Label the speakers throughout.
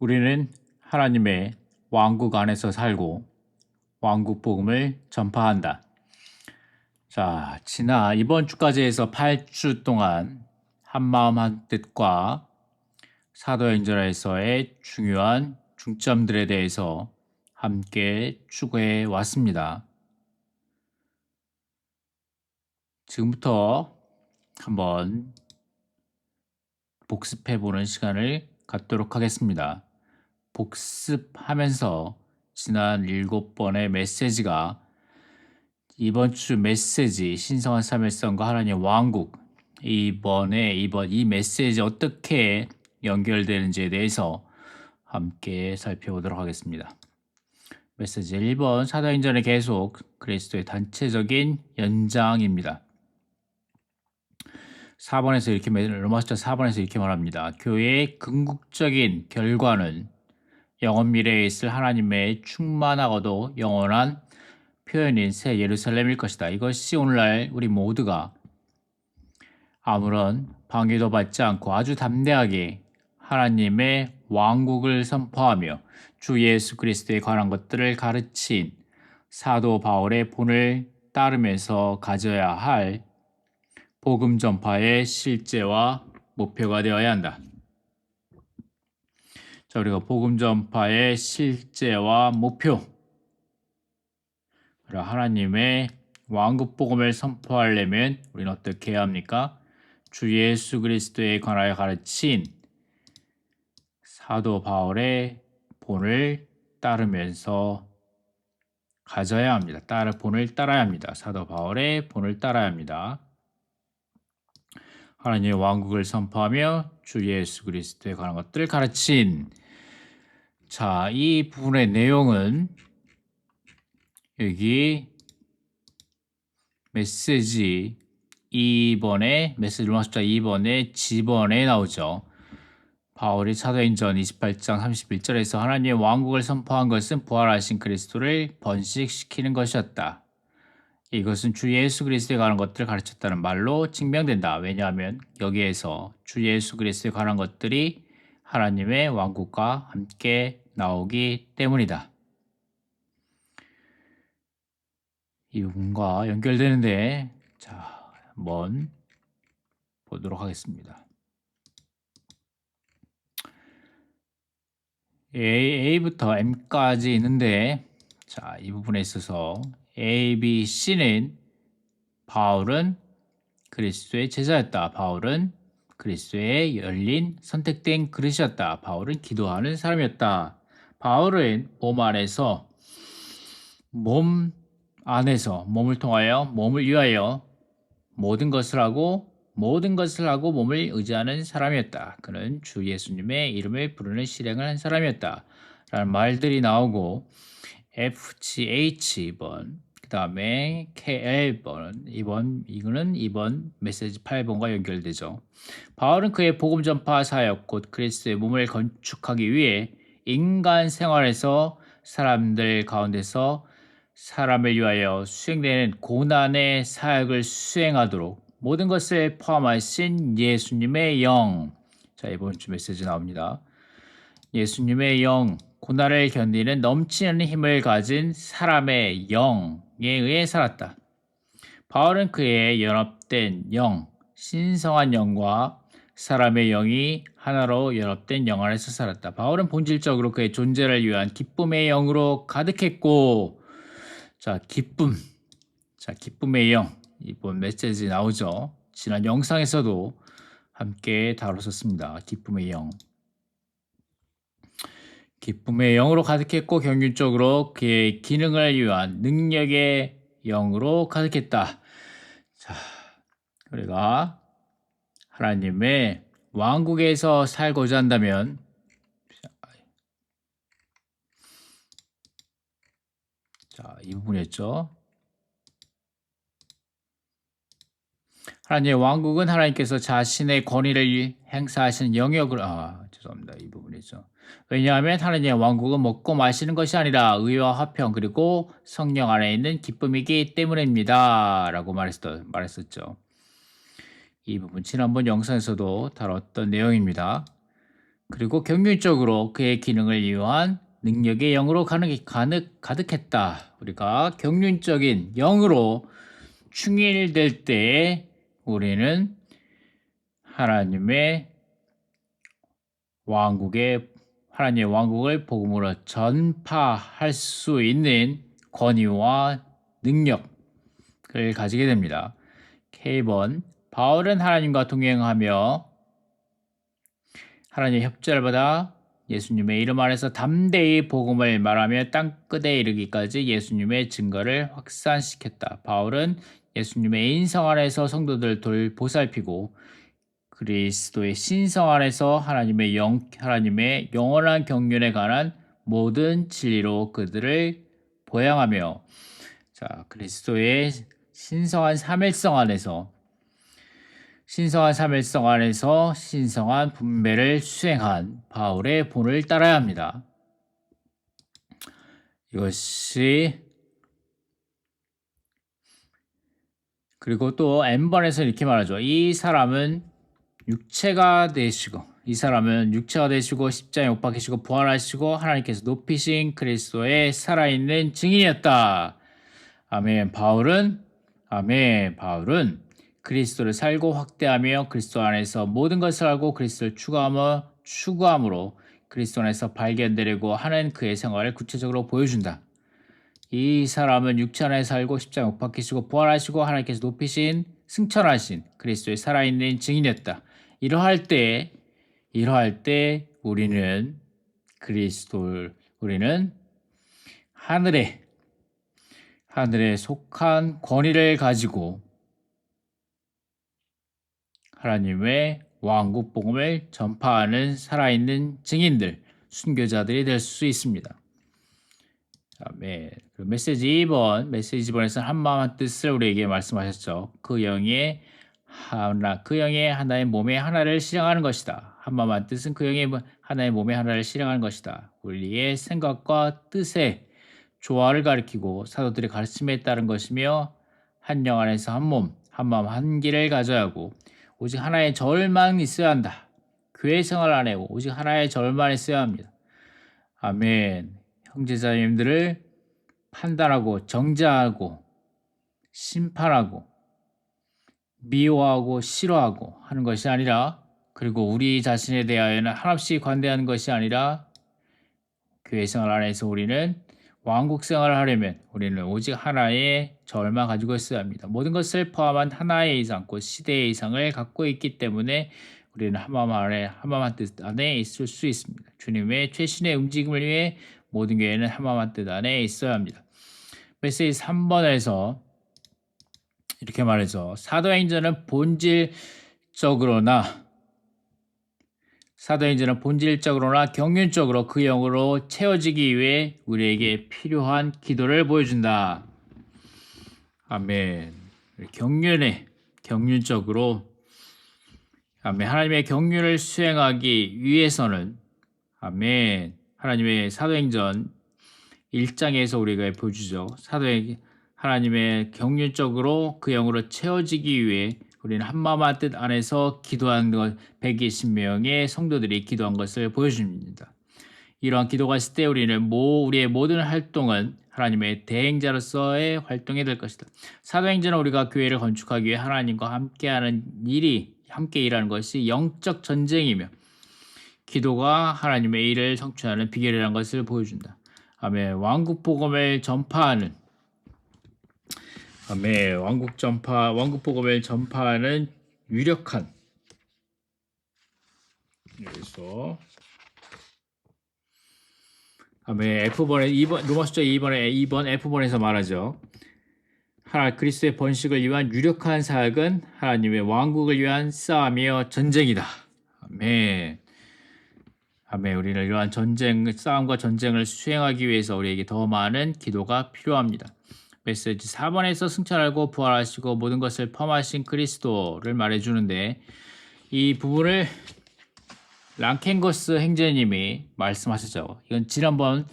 Speaker 1: 우리는 하나님의 왕국 안에서 살고 왕국 복음을 전파한다. 자, 이번 주까지 해서 8주 동안 한마음 한뜻과 사도행전에서의 중요한 중점들에 대해서 함께 추구해 왔습니다. 지금부터 한번 복습해 보는 시간을 갖도록 하겠습니다. 복습하면서 지난 7번의 메시지가 이번 주 메시지 신성한 참을성과 하나님의 왕국 이번 이 메시지 어떻게 연결되는지에 대해서 함께 살펴보도록 하겠습니다. 메시지 1번 사도행전의 계속 그리스도의 단체적인 연장입니다. 4번에서 로마서 4번에서 이렇게 말합니다. 교회의 궁극적인 결과는 영원 미래에 있을 하나님의 충만하고도 영원한 표현인 새 예루살렘일 것이다. 이것이 오늘날 우리 모두가 아무런 방해도 받지 않고 아주 담대하게 하나님의 왕국을 선포하며 주 예수 그리스도에 관한 것들을 가르친 사도 바울의 본을 따르면서 가져야 할 복음 전파의 실제와 목표가 되어야 한다. 자, 우리가 복음 전파의 실제와 목표, 하나님의 왕국 복음을 선포하려면 우리는 어떻게 해야 합니까? 주 예수 그리스도에 관하여 가르친 사도 바울의 본을 따르면서 가져야 합니다. 본을 따라야 합니다. 사도 바울의 본을 따라야 합니다. 하나님의 왕국을 선포하며 주 예수 그리스도에 관한 것들을 가르친 자, 이 부분의 내용은 여기 메시지 2번에 메시지 로마서 2번의 지번에 나오죠. 바울이 사도행전 28장 31절에서 하나님의 왕국을 선포한 것은 부활하신 그리스도를 번식시키는 것이었다. 이것은 주 예수 그리스도에 관한 것들을 가르쳤다는 말로 증명된다. 왜냐하면 여기에서 주 예수 그리스도에 관한 것들이 하나님의 왕국과 함께 나오기 때문이다. 이 부분과 연결되는데 자, 한번 보도록 하겠습니다. A부터 M까지 있는데 자, 이 부분에 있어서 A, B, C는 바울은 그리스도의 제자였다. 바울은 그리스도의 열린 선택된 그릇이었다. 바울은 기도하는 사람이었다. 바울은 몸을 통하여 몸을 위하여 모든 것을 하고 몸을 의지하는 사람이었다. 그는 주 예수님의 이름을 부르는 실행을 한 사람이었다. 라는 말들이 나오고 FGH번 그 다음에 KL번 이거는 이번 메시지 8번과 연결되죠. 바울은 그의 복음 전파 사역 곧 그리스도의 몸을 건축하기 위해 인간 생활에서 사람들 가운데서 사람을 위하여 수행되는 고난의 사역을 수행하도록 모든 것을 포함하신 예수님의 영. 자, 이번 주 메시지 나옵니다. 예수님의 영, 고난을 견디는 넘치는 힘을 가진 사람의 영에 의해 살았다. 바울은 그의 연합된 영, 신성한 영과 사람의 영이 하나로 연합된 영 안에서 살았다. 바울은 본질적으로 그의 존재를 위한 기쁨의 영으로 가득했고, 기쁨의 영. 이번 메시지 나오죠. 지난 영상에서도 함께 다뤘었습니다. 기쁨의 영. 기쁨의 영으로 가득했고 경륜적으로 그의 기능을 위한 능력의 영으로 가득했다. 자, 우리가 하나님의 왕국에서 살고자 한다면 자, 이 부분이었죠. 하나님의 왕국은 하나님께서 자신의 권위를 행사하시는 영역으로 이 부분이죠. 왜냐하면 하나님의 왕국은 먹고 마시는 것이 아니라 의와 화평 그리고 성령 안에 있는 기쁨이기 때문입니다. 라고 말했었죠. 이 부분 지난번 영상에서도 다뤘던 내용입니다. 그리고 경륜적으로 그의 기능을 이용한 능력의 영으로 가득했다. 우리가 경륜적인 영으로 충일될 때에 우리는 하나님의 하나님의 왕국을 복음으로 전파할 수 있는 권위와 능력을 가지게 됩니다. K번, 바울은 하나님과 동행하며 하나님의 협조를 받아 예수님의 이름 안에서 담대히 복음을 말하며 땅끝에 이르기까지 예수님의 증거를 확산시켰다. 바울은 예수님의 인성 안에서 성도들 보살피고 그리스도의 신성 안에서 하나님의 영원한 경륜에 관한 모든 진리로 그들을 보양하며, 자, 그리스도의 신성한 삼일성 안에서 신성한 분배를 수행한 바울의 본을 따라야 합니다. 이것이 그리고 또 N번에서 이렇게 말하죠. 이 사람은 육체가 되시고 십자가에 못 박히시고 부활하시고 하나님께서 높이신 그리스도의 살아있는 증인이었다. 아멘. 바울은 그리스도를 살고 확대하며 그리스도 안에서 모든 것을 알고 그리스도를 추구함으로 그리스도 안에서 발견되려고 하는 그의 생활을 구체적으로 보여준다. 이 사람은 육체 안에 살고 십자가에 못 박히시고 부활하시고 하나님께서 높이신 승천하신 그리스도의 살아있는 증인이었다. 이러할 때 우리는 하늘에 속한 권위를 가지고 하나님의 왕국 복음을 전파하는 살아있는 증인들, 순교자들이 될 수 있습니다. 메시지 2번에서는 한마음 한뜻을 우리에게 말씀하셨죠. 그 영의 하나의 몸의 하나를 실행하는 것이다. 한마음 한뜻은 그 영의 하나의 몸의 하나를 실행하는 것이다. 우리의 생각과 뜻의 조화를 가리키고 사도들의 가르침에 따른 것이며 한 영 안에서 한 몸, 한 마음 한 길을 가져야 하고 오직 하나의 절만 있어야 한다. 교회 생활 안 해고 오직 하나의 절만 있어야 합니다. 아멘. 형제자님들을 판단하고 정죄하고 심판하고 미워하고 싫어하고 하는 것이 아니라, 그리고 우리 자신에 대하여는 한없이 관대하는 것이 아니라, 교회 생활 안에서 우리는 왕국 생활을 하려면 우리는 오직 하나의 절만 가지고 있어야 합니다. 모든 것을 포함한 하나의 이상, 곧 시대의 이상을 갖고 있기 때문에 우리는 한마음 한뜻 안에 있을 수 있습니다. 주님의 최신의 움직임을 위해 모든 교회는 한마음 한뜻 안에 있어야 합니다. 메시지 3번에서 이렇게 말해서 사도행전은 본질적으로나 경륜적으로 그 영으로 채워지기 위해 우리에게 필요한 기도를 보여준다. 아멘. 경륜적으로 아멘. 하나님의 경륜을 수행하기 위해서는 아멘. 하나님의 사도행전 1장에서 우리가 보여주죠. 하나님의 경륜적으로 그 영으로 채워지기 위해 우리는 한마음 한뜻 안에서 기도한 것 120명의 성도들이 기도한 것을 보여줍니다. 이러한 기도가 있을 때 우리의 모든 활동은 하나님의 대행자로서의 활동이 될 것이다. 사도행전은 우리가 교회를 건축하기 위해 하나님과 함께 일하는 것이 영적 전쟁이며 기도가 하나님의 일을 성취하는 비결이라는 것을 보여준다. 아멘. 왕국 복음을 전파하는 왕국 복음을 전파하는 유력한, 그래서 아멘. F번에 2번 로마서 2번 F번에서 말하죠. 그리스도의 번식을 위한 유력한 사역은 하나님의 왕국을 위한 싸움이며 전쟁이다. 아멘. 우리는 이러한 싸움과 전쟁을 수행하기 위해서 우리에게 더 많은 기도가 필요합니다. 메시지 4번에서 승천하고 부활하시고 모든 것을 포함하신 그리스도를 말해주는데, 이 부분을 랑켄거스 행제님이 말씀하셨죠. 이건 지난번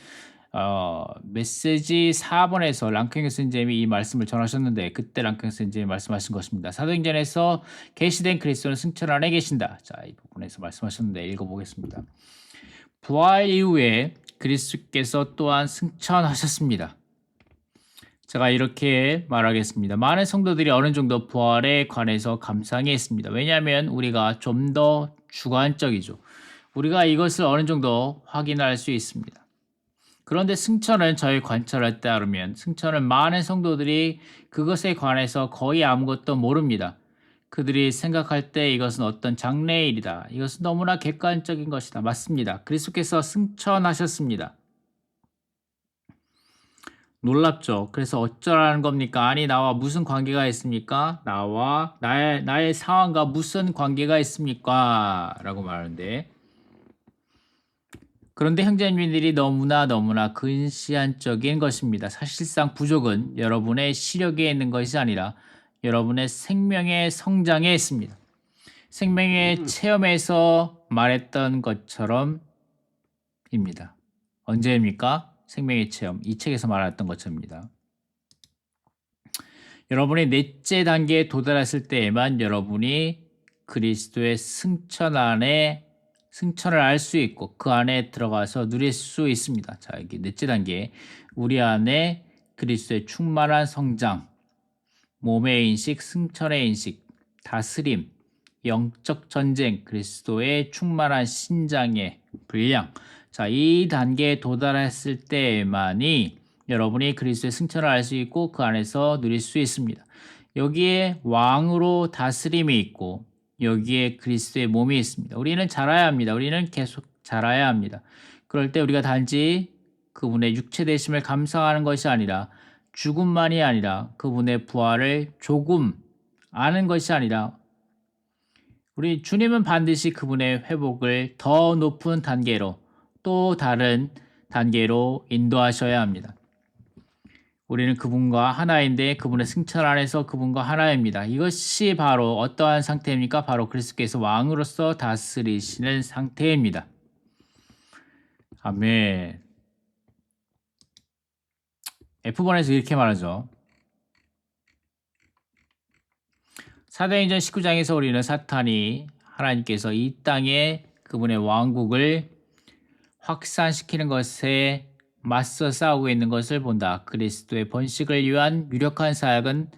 Speaker 1: 메시지 4번에서 랑켄 교수님이 이 말씀을 전하셨는데 그때 랑켄 교수님이 말씀하신 것입니다. 사도행전에서 계시된 그리스도는 승천 안에 계신다. 자, 이 부분에서 말씀하셨는데 읽어보겠습니다. 부활 이후에 그리스도께서 또한 승천하셨습니다. 제가 이렇게 말하겠습니다. 많은 성도들이 어느 정도 부활에 관해서 감상해 있습니다. 왜냐하면 우리가 좀 더 주관적이죠. 우리가 이것을 어느 정도 확인할 수 있습니다. 그런데 승천은 저희 관찰에 따르면 승천은 많은 성도들이 그것에 관해서 거의 아무것도 모릅니다. 그들이 생각할 때 이것은 어떤 장래의 일이다. 이것은 너무나 객관적인 것이다. 맞습니다. 그리스도께서 승천하셨습니다. 놀랍죠. 그래서 어쩌라는 겁니까? 아니, 나와 무슨 관계가 있습니까? 나와 나의 상황과 무슨 관계가 있습니까? 라고 말하는데, 그런데 형제님들이 너무나 근시안적인 것입니다. 사실상 부족은 여러분의 시력에 있는 것이 아니라 여러분의 생명의 성장에 있습니다. 생명의 체험에서 말했던 것처럼입니다. 언제입니까? 생명의 체험. 이 책에서 말했던 것처럼입니다. 여러분이 넷째 단계에 도달했을 때에만 여러분이 그리스도의 승천을 알 수 있고 그 안에 들어가서 누릴 수 있습니다. 자, 여기 넷째 단계. 우리 안에 그리스도의 충만한 성장, 몸의 인식, 승천의 인식, 다스림, 영적 전쟁, 그리스도의 충만한 신장의 분량. 자, 이 단계에 도달했을 때만이 여러분이 그리스도의 승천을 알 수 있고 그 안에서 누릴 수 있습니다. 여기에 왕으로 다스림이 있고 여기에 그리스도의 몸이 있습니다. 우리는 자라야 합니다. 우리는 계속 자라야 합니다. 그럴 때 우리가 단지 그분의 육체 되심을 감상하는 것이 아니라 죽음만이 아니라 그분의 부활을 조금 아는 것이 아니라 우리 주님은 반드시 그분의 회복을 더 높은 단계로 또 다른 단계로 인도하셔야 합니다. 우리는 그분과 하나인데 그분의 승천 안에서 그분과 하나입니다. 이것이 바로 어떠한 상태입니까? 바로 그리스도께서 왕으로서 다스리시는 상태입니다. 아멘. F번에서 이렇게 말하죠. 사도행전 19장에서 우리는 사탄이 하나님께서 이 땅에 그분의 왕국을 확산시키는 것에 맞서 싸우고 있는 것을 본다. 그리스도의 번식을 위한 유력한 사역은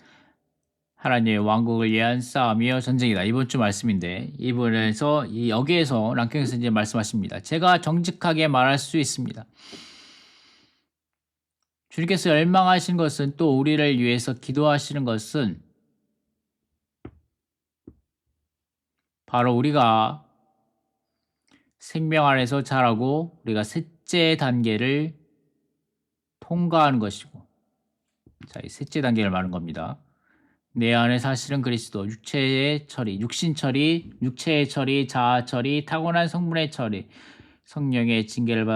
Speaker 1: 하나님의 왕국을 위한 싸움이요 전쟁이다. 이번 주 말씀인데 이번에서 여기에서 랑켄 선생님 말씀하십니다. 제가 정직하게 말할 수 있습니다. 주님께서 열망하신 것은 또 우리를 위해서 기도하시는 것은 바로 우리가 생명 안에서 자라고 우리가 셋째 단계를 통과하는 것이고, 자, 이 셋째 단계를 말하는 겁니다. 내 안에 사실은 그리스도, 육체의 처리, 육신 처리, 육체의 처리, 자아 처리, 타고난 성분의 처리, 성령의 징계를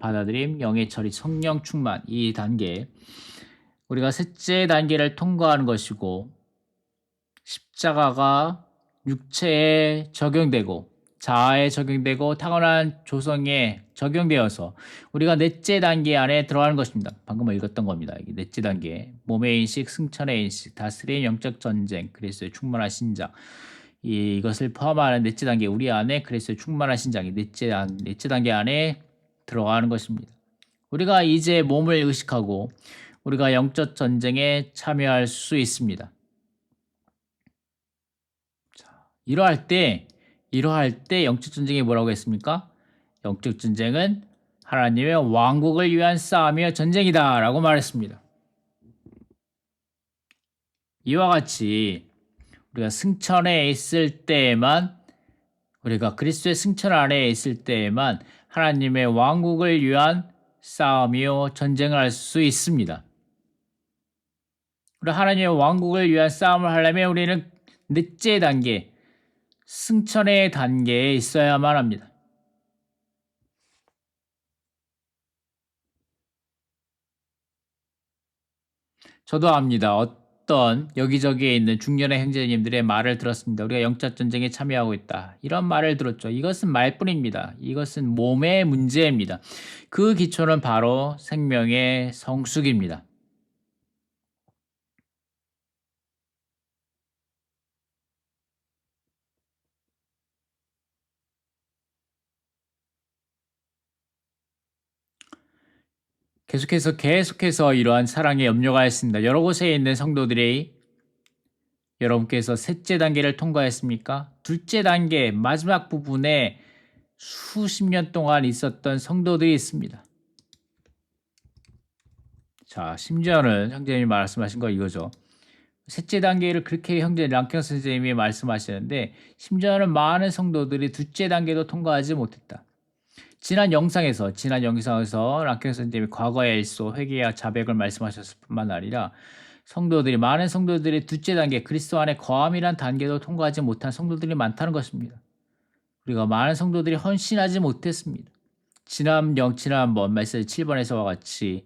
Speaker 1: 받아들임, 영의 처리, 성령 충만. 이 단계, 우리가 셋째 단계를 통과하는 것이고, 십자가가 육체에 적용되고 자아에 적용되고 타고난 조성에 적용되어서 우리가 넷째 단계 안에 들어가는 것입니다. 방금 읽었던 겁니다. 이게 넷째 단계. 몸의 인식, 승천의 인식, 다스림, 영적 전쟁, 그리스도의 충만한 신장. 이것을 포함하는 넷째 단계, 우리 안에 그리스도의 충만한 신장이 넷째 단계 안에 들어가는 것입니다. 우리가 이제 몸을 의식하고 우리가 영적 전쟁에 참여할 수 있습니다. 이러할 때 영적 전쟁이 뭐라고 했습니까? 영적 전쟁은 하나님의 왕국을 위한 싸움이요 전쟁이다 라고 말했습니다. 이와 같이 우리가 승천에 있을 때에만, 우리가 그리스도의 승천 안에 있을 때에만 하나님의 왕국을 위한 싸움이요 전쟁을 할 수 있습니다. 우리 하나님의 왕국을 위한 싸움을 하려면 우리는 넷째 단계, 승천의 단계에 있어야만 합니다. 저도 압니다. 어떤 여기저기에 있는 중년의 형제님들의 말을 들었습니다. 우리가 영적 전쟁에 참여하고 있다. 이런 말을 들었죠. 이것은 말뿐입니다. 이것은 몸의 문제입니다. 그 기초는 바로 생명의 성숙입니다. 계속해서 이러한 사랑의 염려가 있습니다. 여러 곳에 있는 성도들이 여러분께서 셋째 단계를 통과했습니까? 둘째 단계 마지막 부분에 수십 년 동안 있었던 성도들이 있습니다. 자, 심지어는 형제님이 말씀하신 거 이거죠. 셋째 단계를 그렇게 형제 랑경 선생님이 말씀하시는데 심지어는 많은 성도들이 둘째 단계도 통과하지 못했다. 지난 영상에서 랑경 선생님이 과거의 일소 회개와 자백을 말씀하셨을 뿐만 아니라 많은 성도들이 둘째 단계 그리스도 안에 거함이란 단계도 통과하지 못한 성도들이 많다는 것입니다. 우리가 많은 성도들이 헌신하지 못했습니다. 지난번 메시지 7번에서와 같이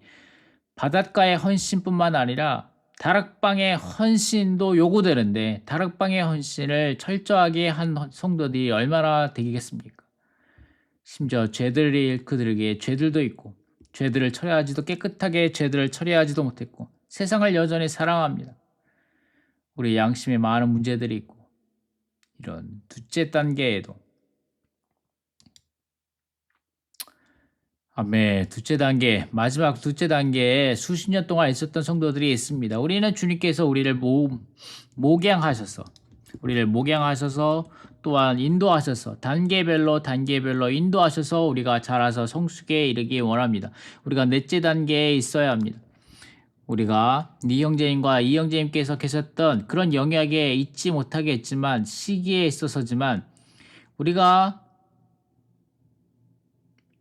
Speaker 1: 바닷가의 헌신뿐만 아니라 다락방의 헌신도 요구되는데 다락방의 헌신을 철저하게 한 성도들이 얼마나 되겠습니까? 심지어 그들에게 죄들도 있고 깨끗하게 죄들을 처리하지도 못했고 세상을 여전히 사랑합니다. 우리 양심에 많은 문제들이 있고 이런 둘째 단계에도 마지막 둘째 단계에 수십 년 동안 있었던 성도들이 있습니다. 우리는 주님께서 우리를 목양하셔서 또한 인도하셔서 단계별로 인도하셔서 우리가 자라서 성숙에 이르기 원합니다. 우리가 넷째 단계에 있어야 합니다. 우리가 네 형제님과 이 형제님께서 계셨던 그런 영역에 있지 못하겠지만 시기에 있어서지만 우리가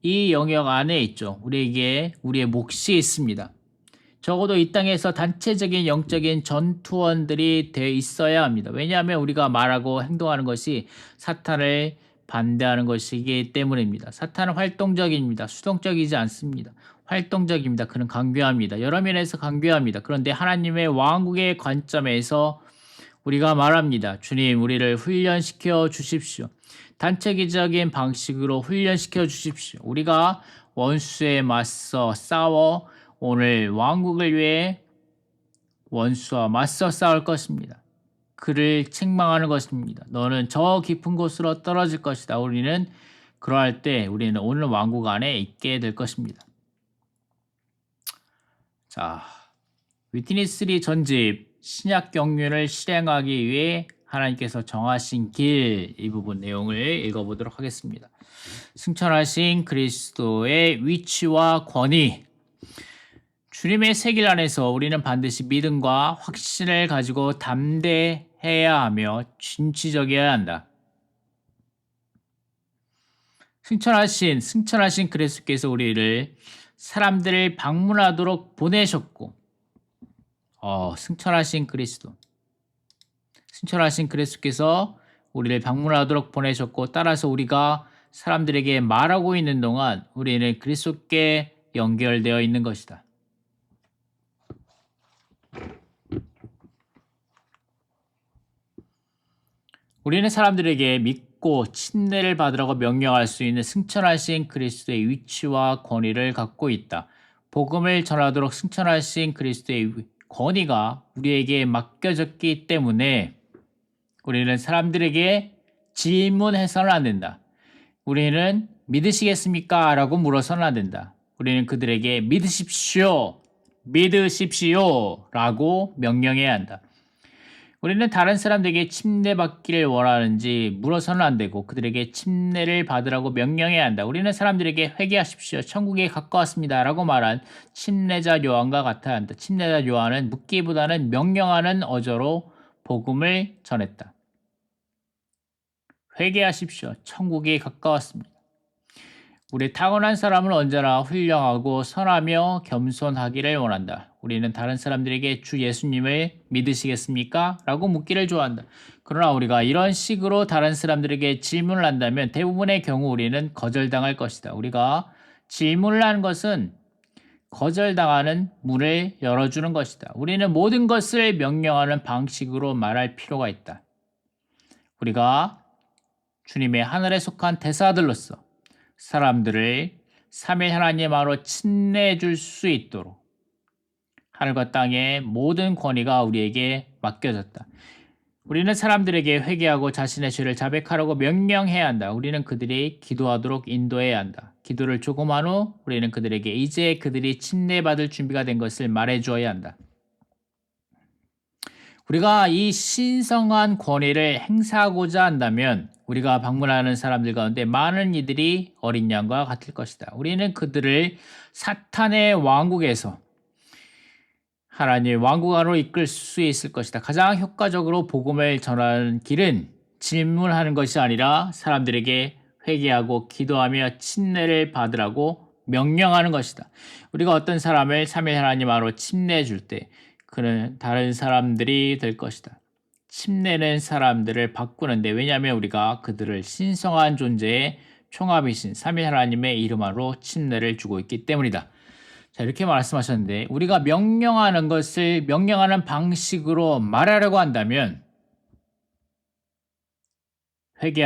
Speaker 1: 이 영역 안에 있죠. 우리에게 우리의 몫이 있습니다. 적어도 이 땅에서 단체적인 영적인 전투원들이 돼 있어야 합니다. 왜냐하면 우리가 말하고 행동하는 것이 사탄을 반대하는 것이기 때문입니다. 사탄은 활동적입니다. 수동적이지 않습니다. 활동적입니다. 그는 강교합니다. 여러 면에서 강교합니다. 그런데 하나님의 왕국의 관점에서 우리가 말합니다. 주님, 우리를 훈련시켜 주십시오. 단체적인 방식으로 훈련시켜 주십시오. 우리가 원수에 맞서 싸워 오늘 왕국을 위해 원수와 맞서 싸울 것입니다. 그를 책망하는 것입니다. 너는 저 깊은 곳으로 떨어질 것이다. 우리는 그러할 때 우리는 오늘 왕국 안에 있게 될 것입니다. 자, 위트니스리 전집 신약 경륜을 실행하기 위해 하나님께서 정하신 길 이 부분 내용을 읽어보도록 하겠습니다. 승천하신 그리스도의 위치와 권위. 주님의 새 길 안에서 우리는 반드시 믿음과 확신을 가지고 담대해야 하며 진취적이어야 한다. 승천하신 그리스도께서 우리를 사람들을 방문하도록 보내셨고 승천하신 그리스도께서 우리를 방문하도록 보내셨고 따라서 우리가 사람들에게 말하고 있는 동안 우리는 그리스도께 연결되어 있는 것이다. 우리는 사람들에게 믿고 침례를 받으라고 명령할 수 있는 승천하신 그리스도의 위치와 권위를 갖고 있다. 복음을 전하도록 승천하신 그리스도의 권위가 우리에게 맡겨졌기 때문에 우리는 사람들에게 질문해서는 안 된다. 우리는 믿으시겠습니까? 라고 물어서는 안 된다. 우리는 그들에게 믿으십시오 라고 명령해야 한다. 우리는 다른 사람들에게 침례받기를 원하는지 물어서는 안 되고 그들에게 침례를 받으라고 명령해야 한다. 우리는 사람들에게 회개하십시오. 천국에 가까웠습니다. 라고 말한 침례자 요한과 같아야 한다. 침례자 요한은 묻기보다는 명령하는 어조로 복음을 전했다. 회개하십시오. 천국에 가까웠습니다. 우리 타고난 사람은 언제나 훌륭하고 선하며 겸손하기를 원한다. 우리는 다른 사람들에게 주 예수님을 믿으시겠습니까? 라고 묻기를 좋아한다. 그러나 우리가 이런 식으로 다른 사람들에게 질문을 한다면 대부분의 경우 우리는 거절당할 것이다. 우리가 질문을 하는 것은 거절당하는 문을 열어주는 것이다. 우리는 모든 것을 명령하는 방식으로 말할 필요가 있다. 우리가 주님의 하늘에 속한 대사들로서 사람들을 삼위 하나님 아로 친내줄 수 있도록 하늘과 땅의 모든 권위가 우리에게 맡겨졌다. 우리는 사람들에게 회개하고 자신의 죄를 자백하라고 명령해야 한다. 우리는 그들이 기도하도록 인도해야 한다. 기도를 조금 한 후 우리는 그들에게 이제 그들이 침례받을 준비가 된 것을 말해주어야 한다. 우리가 이 신성한 권위를 행사하고자 한다면 우리가 방문하는 사람들 가운데 많은 이들이 어린 양과 같을 것이다. 우리는 그들을 사탄의 왕국에서 하나님의 왕국 안으로 이끌 수 있을 것이다. 가장 효과적으로 복음을 전하는 길은 질문하는 것이 아니라 사람들에게 회개하고 기도하며 침례를 받으라고 명령하는 것이다. 우리가 어떤 사람을 삼위 하나님 안으로 침례해 줄 때 그는 다른 사람들이 될 것이다. 침례는 사람들을 바꾸는데 왜냐하면 우리가 그들을 신성한 존재의 총합이신 삼위 하나님의 이름 안으로 침례를 주고 있기 때문이다. 자, 이렇게 말씀하셨는데 우리가 명령하는 것을 명령하는 방식으로 말하려고 한다면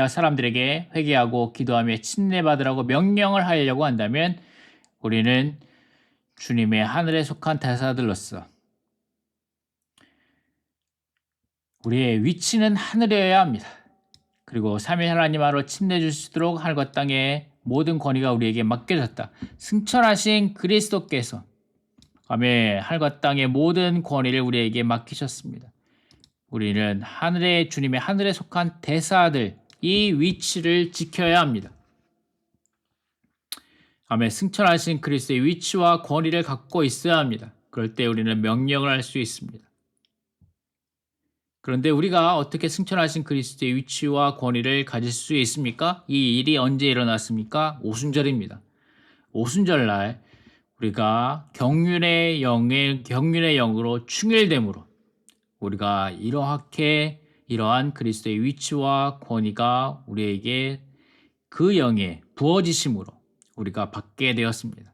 Speaker 1: 사람들에게 회개하고 기도하며 침례받으라고 명령을 하려고 한다면 우리는 주님의 하늘에 속한 대사들로서 우리의 위치는 하늘이어야 합니다. 그리고 삼위 하나님 아로 침례 주시도록 하늘과 땅의 모든 권위가 우리에게 맡겨졌다. 승천하신 그리스도께서 하늘과 땅의 모든 권위를 우리에게 맡기셨습니다. 우리는 주님의 하늘에 속한 대사들 이 위치를 지켜야 합니다. 승천하신 그리스도의 위치와 권위를 갖고 있어야 합니다. 그럴 때 우리는 명령을 할 수 있습니다. 그런데 우리가 어떻게 승천하신 그리스도의 위치와 권위를 가질 수 있습니까? 이 일이 언제 일어났습니까? 오순절입니다. 오순절날 우리가 경륜의 영으로 충일됨으로 우리가 이러한 그리스도의 위치와 권위가 우리에게 그 영의 부어지심으로 우리가 받게 되었습니다.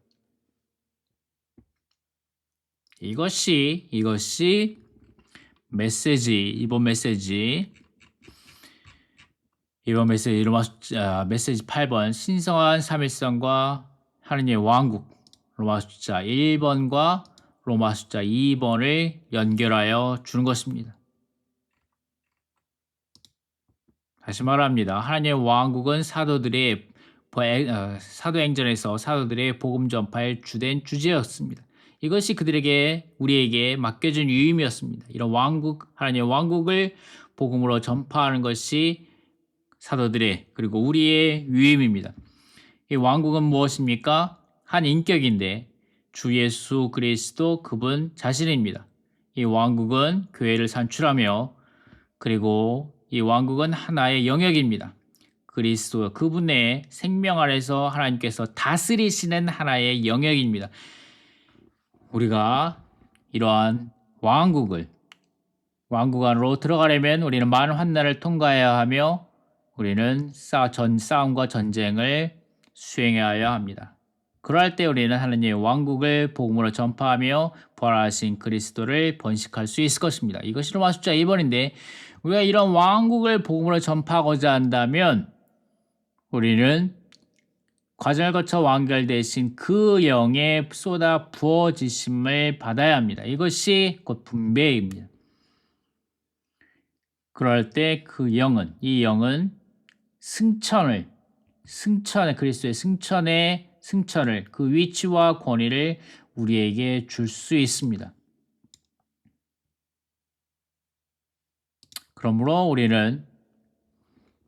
Speaker 1: 이것이 이번 메시지 로마 숫자 메시지 8번 신성한 삼일성과 하느님의 왕국 로마 숫자 1번과 로마 숫자 2번을 연결하여 주는 것입니다. 다시 말합니다. 하나님의 왕국은 사도행전에서 사도들의 복음 전파의 주된 주제였습니다. 이것이 우리에게 맡겨진 유임이었습니다. 이런 하나님의 왕국을 복음으로 전파하는 것이 사도들의 그리고 우리의 유임입니다. 이 왕국은 무엇입니까? 한 인격인데 주 예수 그리스도 그분 자신입니다. 이 왕국은 교회를 산출하며 그리고 이 왕국은 하나의 영역입니다. 그리스도 그분의 생명 아래서 하나님께서 다스리시는 하나의 영역입니다. 우리가 이러한 왕국 안으로 들어가려면 우리는 많은 환난을 통과해야 하며 우리는 싸움과 전쟁을 수행해야 합니다. 그럴 때 우리는 하나님의 왕국을 복음으로 전파하며 부활하신 그리스도를 번식할 수 있을 것입니다. 이것이 로마 숫자 2번인데 우리가 이런 왕국을 복음으로 전파하고자 한다면 우리는 과정을 거쳐 완결되신 그 영의 쏟아 부어지심을 받아야 합니다. 이것이 곧 분배입니다. 그럴 때 이 영은 그리스도의 승천을 그 위치와 권위를 우리에게 줄 수 있습니다. 그러므로 우리는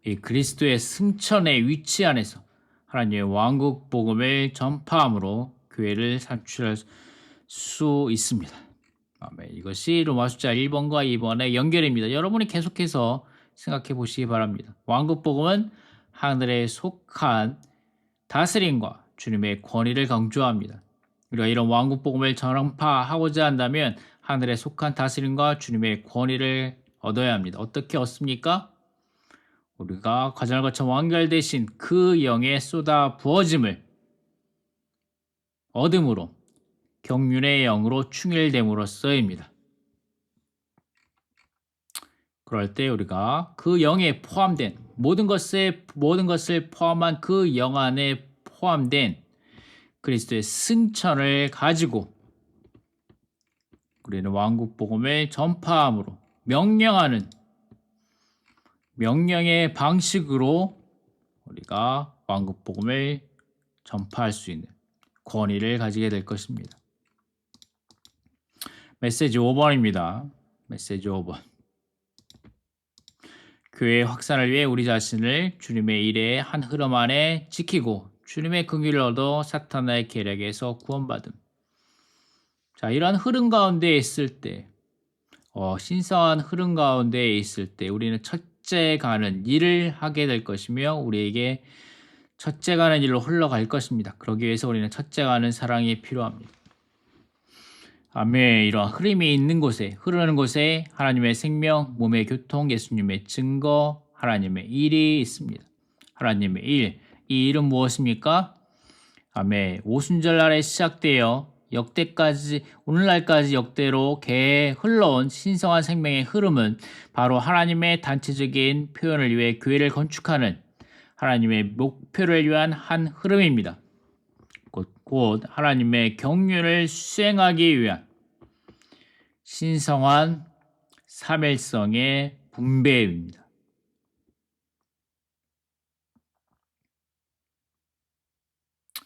Speaker 1: 이 그리스도의 승천의 위치 안에서 하나님의 왕국 복음을 전파함으로 교회를 산출할 수 있습니다. 이것이 로마 숫자 1번과 2번의 연결입니다. 여러분이 계속해서 생각해 보시기 바랍니다. 왕국 복음은 하늘에 속한 다스림과 주님의 권위를 강조합니다. 우리가 이런 왕국 복음을 전파하고자 한다면 하늘에 속한 다스림과 주님의 권위를 얻어야 합니다. 어떻게 얻습니까? 우리가 과정을 거쳐 완결되신 그 영의 쏟아 부어짐을 얻음으로 경륜의 영으로 충일됨으로써입니다. 그럴 때 우리가 그 영에 포함된 모든 것을 포함한 그 영 안에 포함된 그리스도의 승천을 가지고 우리는 왕국 복음을 전파함으로 명령의 방식으로 우리가 왕국 복음을 전파할 수 있는 권위를 가지게 될 것입니다. 메시지 5번입니다. 메시지 5번. 교회의 확산을 위해 우리 자신을 주님의 일의 한 흐름 안에 지키고 주님의 긍휼을 얻어 사탄의 계략에서 구원받음. 자, 이러한 흐름 가운데 있을 때, 신성한 흐름 가운데 있을 때 우리는 첫째 가는 일을 하게 될 것이며 우리에게 첫째 가는 일로 흘러갈 것입니다. 그러기 위해서 우리는 첫째 가는 사랑이 필요합니다. 아멘. 이러한 흐름이 있는 곳에, 흐르는 곳에 하나님의 생명, 몸의 교통, 예수님의 증거, 하나님의 일이 있습니다. 하나님의 일. 이 일은 무엇입니까? 아멘. 오순절 날에 시작되어 오늘날까지 역대로 흘러온 신성한 생명의 흐름은 바로 하나님의 단체적인 표현을 위해 교회를 건축하는 하나님의 목표를 위한 한 흐름입니다. 곧 하나님의 경륜을 수행하기 위한 신성한 삼일성의 분배입니다.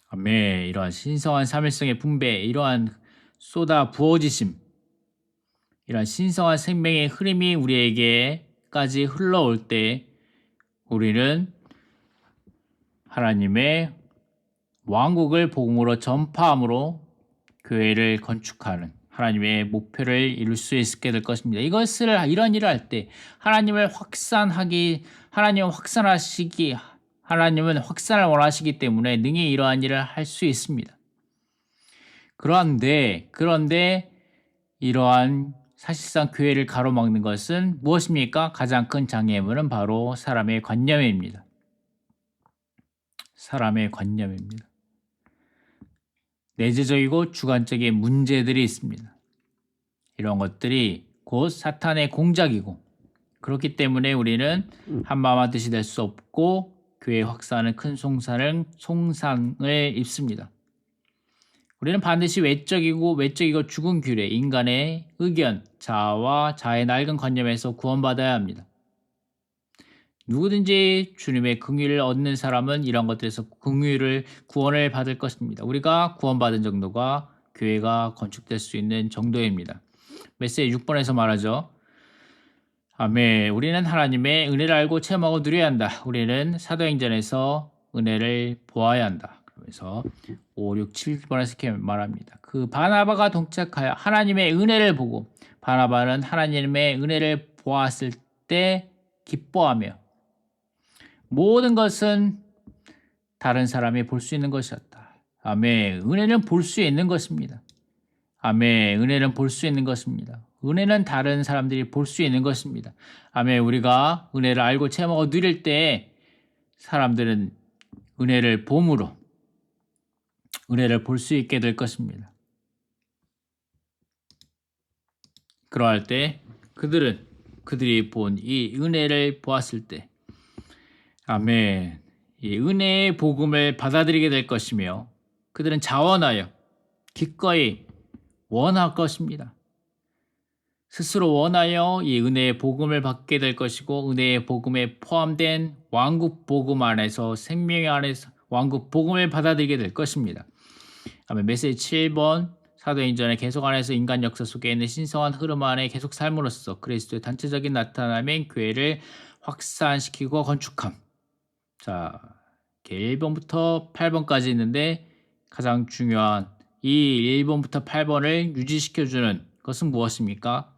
Speaker 1: 아멘. 이러한 신성한 삼일성의 분배, 이러한 쏟아 부어지심, 이러한 신성한 생명의 흐름이 우리에게까지 흘러올 때 우리는 하나님의 왕국을 복음으로 전파함으로 교회를 건축하는 하나님의 목표를 이룰 수 있게 될 것입니다. 이런 일을 할 때 하나님은 확산을 원하시기 때문에 능히 이러한 일을 할 수 있습니다. 그런데 이러한 사실상 교회를 가로막는 것은 무엇입니까? 가장 큰 장애물은 바로 사람의 관념입니다. 사람의 관념입니다. 내재적이고 주관적인 문제들이 있습니다. 이런 것들이 곧 사탄의 공작이고 그렇기 때문에 우리는 한마음 한뜻이 될 수 없고 교회 확산은 큰 송상을 입습니다. 우리는 반드시 외적이고 죽은 규례, 인간의 의견, 자아와 자의 낡은 관념에서 구원받아야 합니다. 누구든지 주님의 긍휼을 얻는 사람은 이런 것들에서 구원을 받을 것입니다. 우리가 구원받은 정도가 교회가 건축될 수 있는 정도입니다. 메시지 6번에서 말하죠. 아멘. 우리는 하나님의 은혜를 알고 체험하고 누려야 한다. 우리는 사도행전에서 은혜를 보아야 한다. 그래서 5, 6, 7번에서 이렇게 말합니다. 그 바나바가 동착하여 하나님의 은혜를 보고 바나바는 하나님의 은혜를 보았을 때 기뻐하며 모든 것은 다른 사람이 볼 수 있는 것이었다. 아멘. 은혜는 볼 수 있는 것입니다. 아멘. 은혜는 볼 수 있는 것입니다. 은혜는 다른 사람들이 볼 수 있는 것입니다. 아멘. 우리가 은혜를 알고 체험하고 누릴 때 사람들은 은혜를 봄으로 은혜를 볼 수 있게 될 것입니다. 그러할 때 그들이 본 이 은혜를 보았을 때 아멘. 이 은혜의 복음을 받아들이게 될 것이며 그들은 자원하여 기꺼이 원할 것입니다. 스스로 원하여 이 은혜의 복음을 받게 될 것이고 은혜의 복음에 포함된 왕국 복음 안에서 생명 안에서 왕국 복음을 받아들이게 될 것입니다. 아멘. 메시지 7번 사도행전의 계속 안에서 인간 역사 속에 있는 신성한 흐름 안에 계속 삶으로써 그리스도의 단체적인 나타남인 교회를 확산시키고 건축함. 자, 1번부터 8번까지 있는데 가장 중요한 이 1번부터 8번을 유지시켜주는 것은 무엇입니까?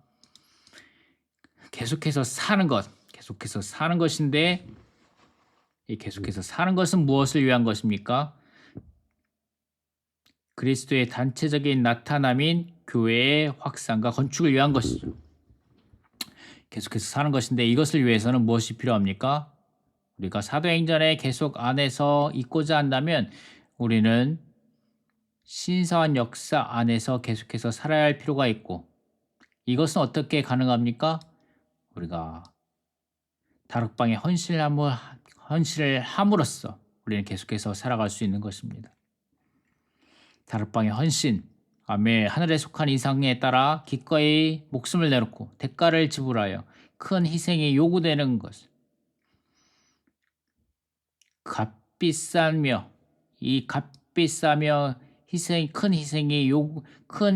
Speaker 1: 계속해서 사는 것인데 이 계속해서 사는 것은 무엇을 위한 것입니까? 그리스도의 단체적인 나타남인 교회의 확산과 건축을 위한 것이죠. 계속해서 사는 것인데 이것을 위해서는 무엇이 필요합니까? 우리가 사도행전의 계속 안에서 있고자 한다면 우리는 신성한 역사 안에서 계속해서 살아야 할 필요가 있고, 이것은 어떻게 가능합니까? 우리가 다락방에 헌신을 함으로써 우리는 계속해서 살아갈 수 있는 것입니다. 다락방의 헌신, 아멘. 하늘에 속한 이상에 따라 기꺼이 목숨을 내놓고 대가를 지불하여 큰 희생이 요구되는 것. 값비싸며 이 값비싸며 큰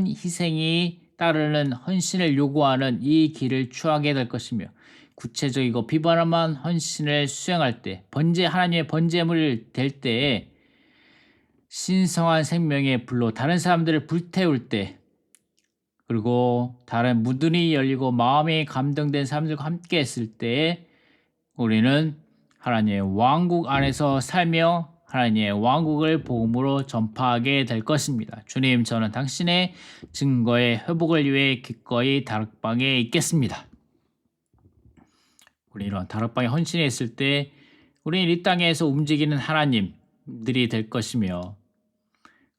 Speaker 1: 희생이 따르는 헌신을 요구하는 이 길을 취하게 될 것이며, 구체적이고 비바람한 헌신을 수행할 때, 하나님의 번제물이 될 때에 신성한 생명의 불로 다른 사람들을 불태울 때, 그리고 다른 문들이 열리고 마음이 감동된 사람들과 함께 했을 때에 우리는 하나님의 왕국 안에서 살며 하나님의 왕국을 복음으로 전파하게 될 것입니다. 주님, 저는 당신의 증거의 회복을 위해 기꺼이 다락방에 있겠습니다. 우리 이런 다락방에 헌신했을 때 우리는 이 땅에서 움직이는 하나님들이 될 것이며,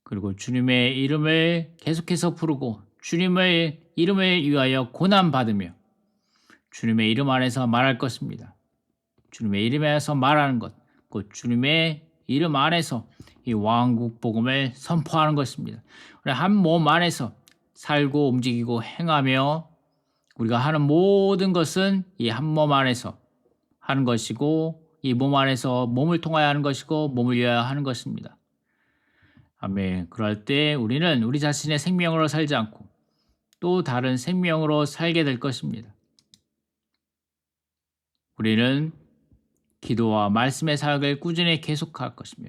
Speaker 1: 그리고 주님의 이름을 계속해서 부르고 주님의 이름을 위하여 고난받으며 주님의 이름 안에서 말할 것입니다. 주님의 이름에서 말하는 것, 곧 주님의 이름 안에서 이 왕국 복음을 선포하는 것입니다. 우리 한 몸 안에서 살고 움직이고 행하며 우리가 하는 모든 것은 이 한 몸 안에서 하는 것이고, 이 몸 안에서 몸을 통하여 하는 것이고 몸을 위하여 하는 것입니다. 아멘. 그럴 때 우리는 우리 자신의 생명으로 살지 않고 또 다른 생명으로 살게 될 것입니다. 우리는 기도와 말씀의 사역을 꾸준히 계속할 것이며,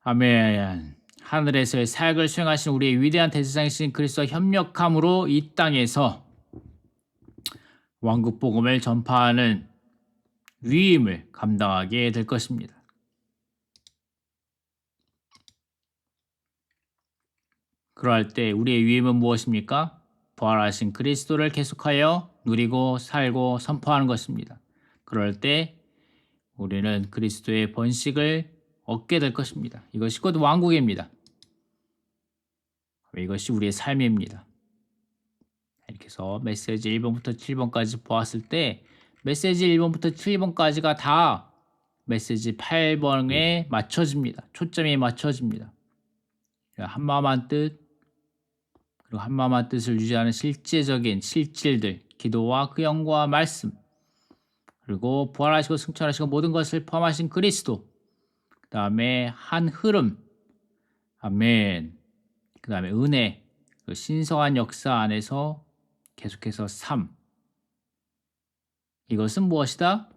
Speaker 1: 아멘. 하늘에서의 사역을 수행하신 우리의 위대한 대제사장이신 그리스도와 협력함으로 이 땅에서 왕국 복음을 전파하는 위임을 감당하게 될 것입니다. 그러할 때 우리의 위임은 무엇입니까? 부활하신 그리스도를 계속하여 누리고 살고 선포하는 것입니다. 그럴 때 우리는 그리스도의 번식을 얻게 될 것입니다. 이것이 곧 왕국입니다. 이것이 우리의 삶입니다. 이렇게 해서 메시지 1번부터 7번까지 보았을 때 메시지 1번부터 7번까지가 다 메시지 8번에 맞춰집니다. 초점이 맞춰집니다. 한마음 한뜻, 그리고 한마음 한뜻을 유지하는 실제적인 실질들, 기도와 그 영과 말씀, 그리고 부활하시고 승천하시고 모든 것을 포함하신 그리스도, 그 다음에 한 흐름, 아멘, 그 다음에 은혜, 그 신성한 역사 안에서 계속해서 삶. 이것은 무엇이다?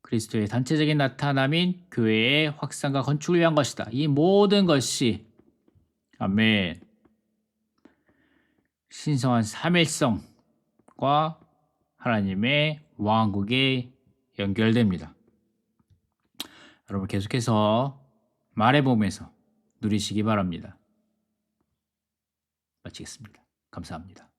Speaker 1: 그리스도의 단체적인 나타남인 교회의 확산과 건축을 위한 것이다. 이 모든 것이, 아멘, 신성한 삼일성과 하나님의 왕국에 연결됩니다. 여러분 계속해서 말해보면서 누리시기 바랍니다. 마치겠습니다. 감사합니다.